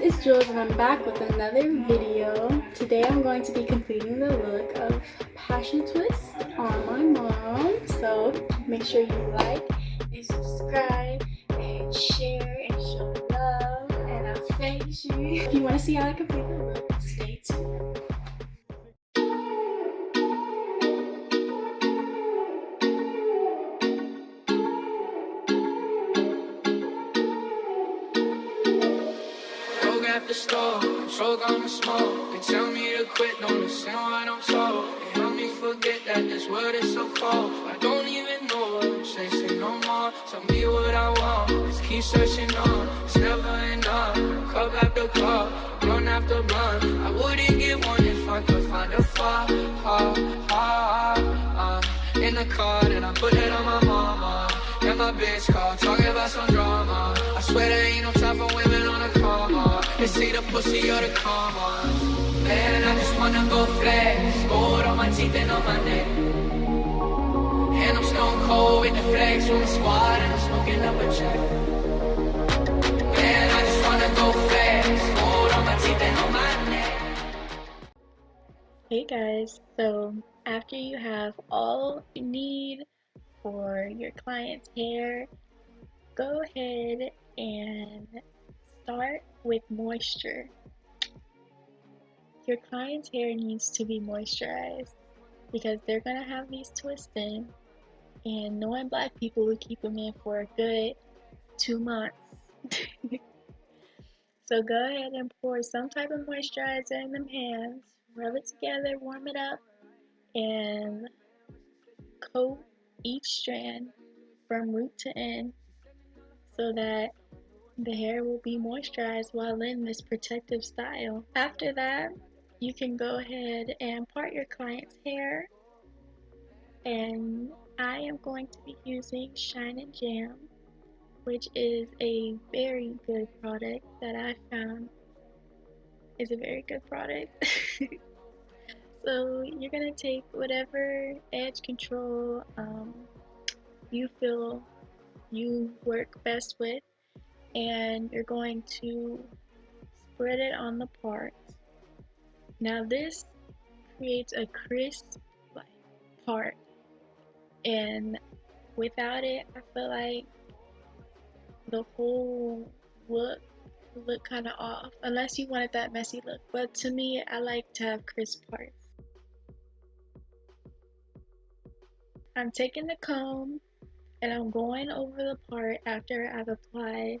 it's Jules and I'm back with another video. Today I'm going to be completing the look of Passion Twist on my mom. So make sure you like and subscribe and share and show love, and I'll thank you. If you want to see how I complete the look, stay tuned. At the store, stroke on the smoke. They tell me to quit, don't listen what I'm told. They help me forget that this world is so cold. I don't even know what I'm chasing no more. Tell me what I want, just keep searching on. It's never enough, cup after cup, blunt after blunt. I wouldn't get one if I could find a far, in the car, and I put it on my mama. And my bitch call, talking about some drama. I swear there ain't no time for women on a coma. They see the pussy or the karma. Man, I just wanna go flex. Gold on my teeth and on my neck. And I'm stone cold with the flex from the squad, and I'm smoking up a check. Man, I just wanna go flex. Gold on my teeth and on my neck. Hey guys, so after you have all you need for your client's hair, go ahead and start with moisture. Your client's hair needs to be moisturized because they're gonna have these twists in, and knowing black people, we keep them in for a good 2 months. So go ahead and pour some type of moisturizer in them hands, rub it together, warm it up, and coat each strand from root to end so that the hair will be moisturized while in this protective style. After that, you can go ahead and part your client's hair, and I am going to be using Shine and Jam, which is a very good product that I found is a very good product. So you're gonna take whatever edge control you feel you work best with, and you're going to spread it on the parts. Now this creates a crisp part, and without it, I feel like the whole look kind of off, unless you wanted that messy look. But to me, I like to have crisp parts. I'm taking the comb and I'm going over the part after I've applied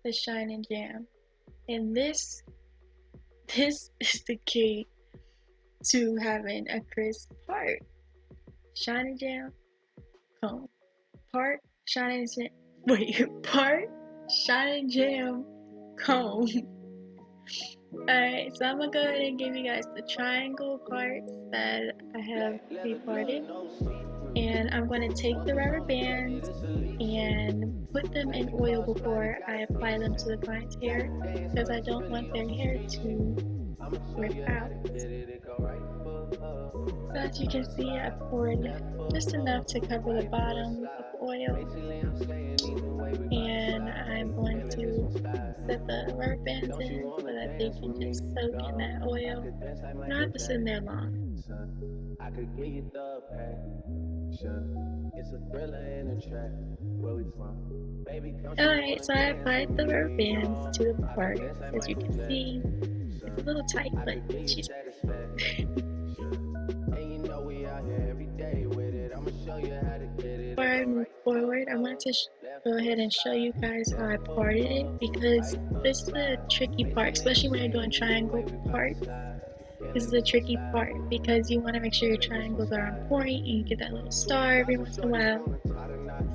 the Shine and Jam. And this is the key to having a crisp part. Shine and Jam, comb. Part, Shine and Jam. Wait, part, Shine and Jam, comb. Alright, so I'm gonna go ahead and give you guys the triangle parts that I have pre-parted. And I'm going to take the rubber bands and put them in oil before I apply them to the client's hair, because I don't want their hair to rip out. So as you can see, I poured just enough to cover the bottom of oil, and I'm going to set the rubber bands in so that they can just soak in that oil. You don't have to sit in there long. Alright, so I applied the rubber bands to the part. As you can see, it's a little tight, but she's Before I move forward, I want to go ahead and show you guys how I parted it, because this is the tricky part, especially when you're doing triangle parts. This is a tricky part because you want to make sure your triangles are on point and you get that little star every once in a while.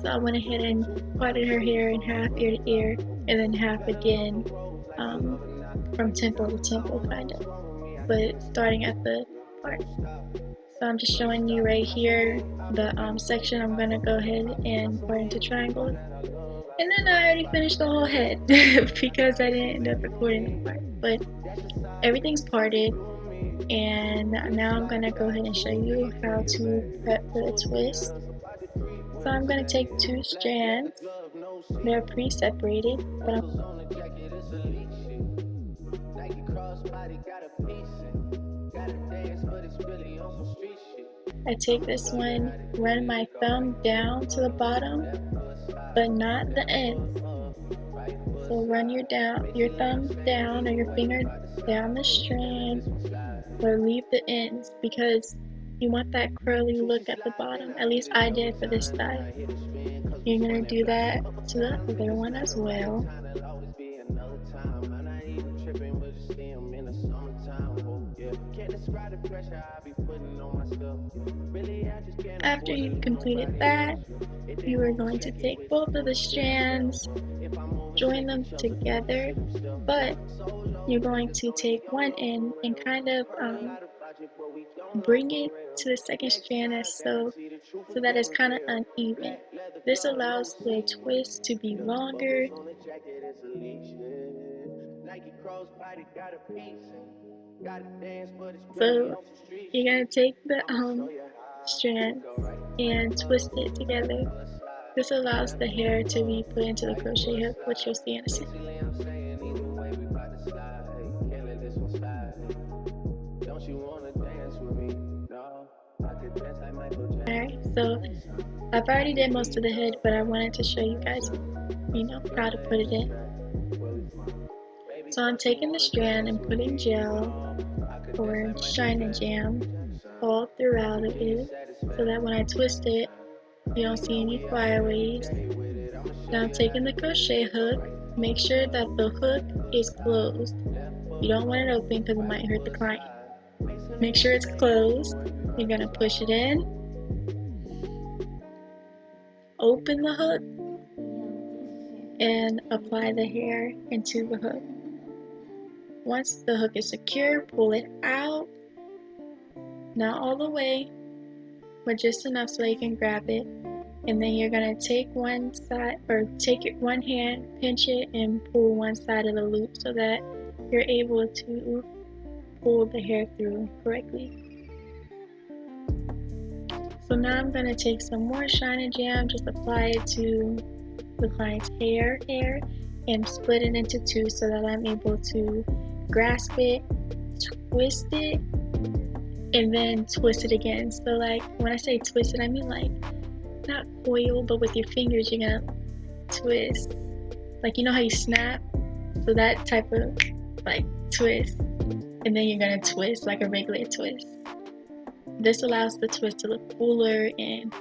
So I went ahead and parted her hair in half, ear to ear, and then half again, from temple to temple, kind of, but starting at the part. So I'm just showing you right here the section I'm going to go ahead and part into triangles. And then I already finished the whole head because I didn't end up recording the part. But everything's parted, and now I'm going to go ahead and show you how to prep for the twist. So I'm going to take 2 strands. They're pre-separated, but I take this one, run my thumb down to the bottom, but not the ends. So run your thumb down or your finger down the strand, but leave the ends because you want that curly look at the bottom. At least I did for this style. You're gonna do that to the other one as well. After you've completed that, you are going to take both of the strands, join them together, but you're going to take one end and kind of bring it to the second strand as so that it's kind of uneven. This allows the twist to be longer. So you're gonna take the strands and twist it together. This allows the hair to be put into the crochet hook, which you'll see in a second. Alright, so I've already did most of the head, but I wanted to show you guys, how to put it in. So I'm taking the strand and putting gel or Shine and Jam all throughout of it, so that when I twist it, you don't see any flyaways. Now I'm taking the crochet hook. Make sure that the hook is closed. You don't want it open because it might hurt the client. Make sure it's closed. You're gonna push it in, open the hook, and apply the hair into the hook. Once the hook is secure, pull it out. Not all the way, but just enough so you can grab it. And then you're gonna take one side, or take it one hand, pinch it, and pull one side of the loop so that you're able to pull the hair through correctly. So now I'm gonna take some more Shine and Jam, just apply it to the client's hair, and split it into two so that I'm able to grasp it, twist it, and then twist it again. So like when I say twist it, I mean like not coil, but with your fingers you're gonna twist. Like you know how you snap? So that type of like twist. And then you're gonna twist like a regular twist. This allows the twist to look fuller and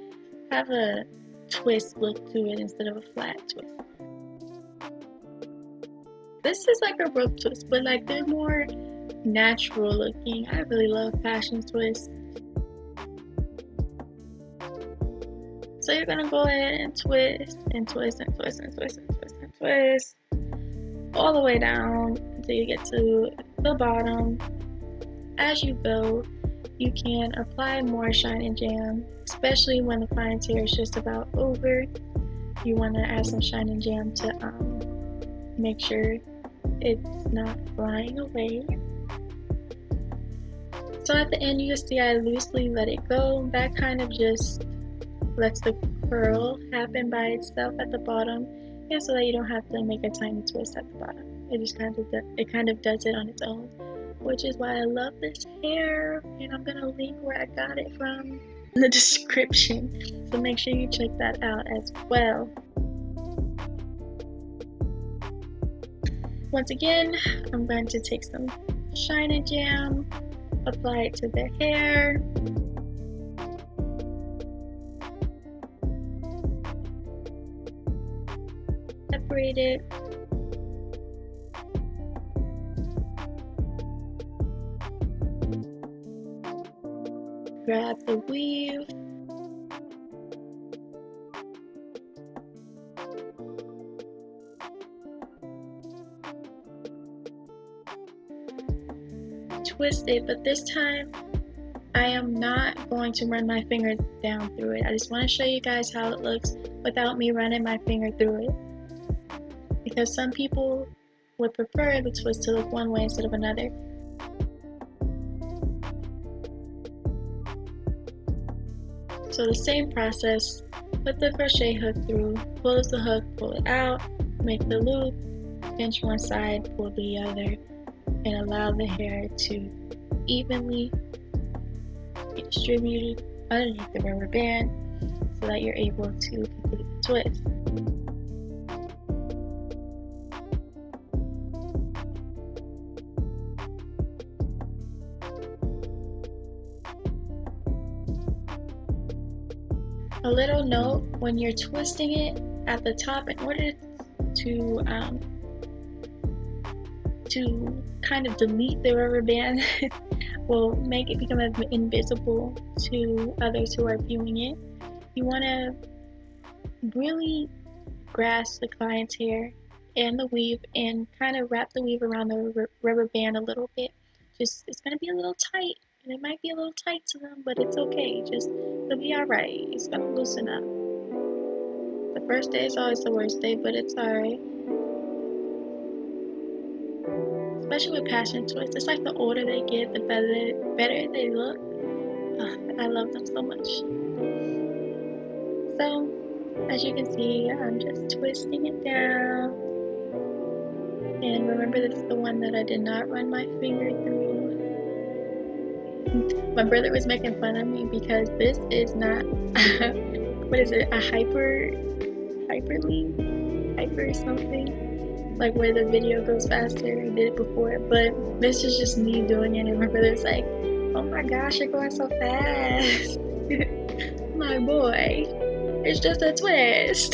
have a twist look to it instead of a flat twist. This is like a rope twist, but like they're more natural looking. I really love fashion twists. So you're gonna go ahead and twist and twist and twist and twist and twist and twist all the way down until you get to the bottom. As you go, you can apply more Shine and Jam, especially when the client's hair is just about over. You want to add some Shine and Jam to make sure it's not flying away. So at the end, you see I loosely let it go. That kind of just lets the curl happen by itself at the bottom, and so that you don't have to make a tiny twist at the bottom. It just kind of does it on its own, which is why I love this hair. And I'm gonna link where I got it from in the description, so make sure you check that out as well. Once again, I'm going to take some Shine and Jam, apply it to the hair. Separate it. Grab the weave. Twist it, but this time I am not going to run my fingers down through it. I just want to show you guys how it looks without me running my finger through it, because some people would prefer the twist to look one way instead of another. So the same process, put the crochet hook through, close the hook, pull it out, make the loop, pinch one side, pull the other, and allow the hair to evenly be distributed underneath the rubber band so that you're able to complete the twist. A little note, when you're twisting it at the top, in order to kind of delete the rubber band will make it become invisible to others who are viewing it, you want to really grasp the client's hair and the weave and kind of wrap the weave around the rubber band a little bit. Just, it's going to be a little tight, and it might be a little tight to them, but it's okay. Just, it'll be alright. It's going to loosen up. The first day is always the worst day, but it's alright. Especially with passion twists, it's like the older they get, the better they look. I love them so much. So, as you can see, I'm just twisting it down. And remember, this is the one that I did not run my finger through. My brother was making fun of me because this is not, what is it, a hyper something? Like where the video goes faster. I did it before, but this is just me doing it, and my brother's like, oh my gosh, you're going so fast. My boy, it's just a twist.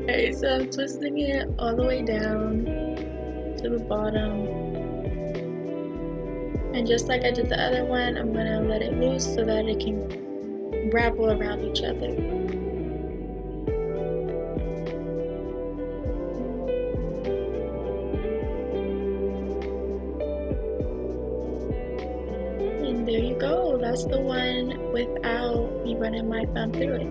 Okay, so I'm twisting it all the way down to the bottom, and just like I did the other one, I'm gonna let it loose so that it can wrapple around each other. There you go, that's the one without me running my thumb through it.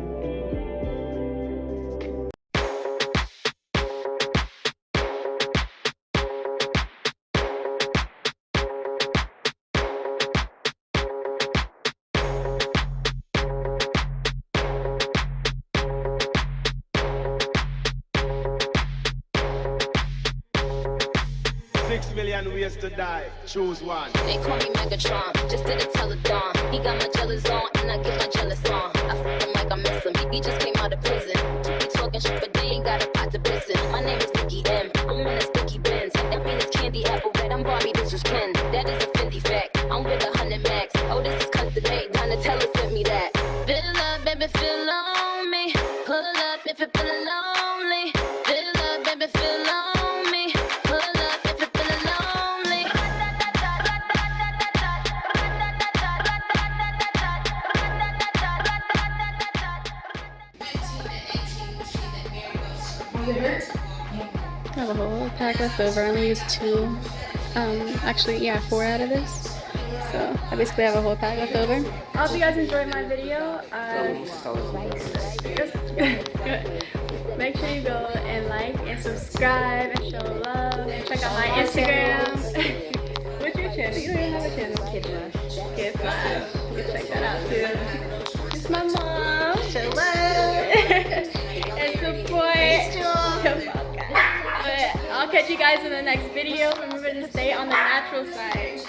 6 million ways to die, choose one. They call me Megatron, just did a telethon. He got my jealous on, and I get my jealous on. I fuck him like I miss him, he just came out of prison. He talking shit, but they ain't got a pot to piss in. My name is Nicky M, I'm in a sticky Benz. That mean it's candy apple red, I'm Barbie, this is Ken. That is a Fendi fact, I'm with 100 max. Oh, this is custom made, Donatella sent me that. Fill up, baby, fill on me. Pull up if you feel lonely. Fill up, baby, fill on me. Pull up if you feel lonely. I have a whole pack left over. I only used 2. Actually, yeah, 4 out of this. So I basically have a whole pack left over. I hope you guys enjoyed my video. Make sure you go and like and subscribe and show love. And check out my Instagram. What's your channel? You don't even have a channel. Kid Flash. You can check that out too. It's my mom. Show love and support. But I'll catch you guys in the next video. Remember to stay on the natural side.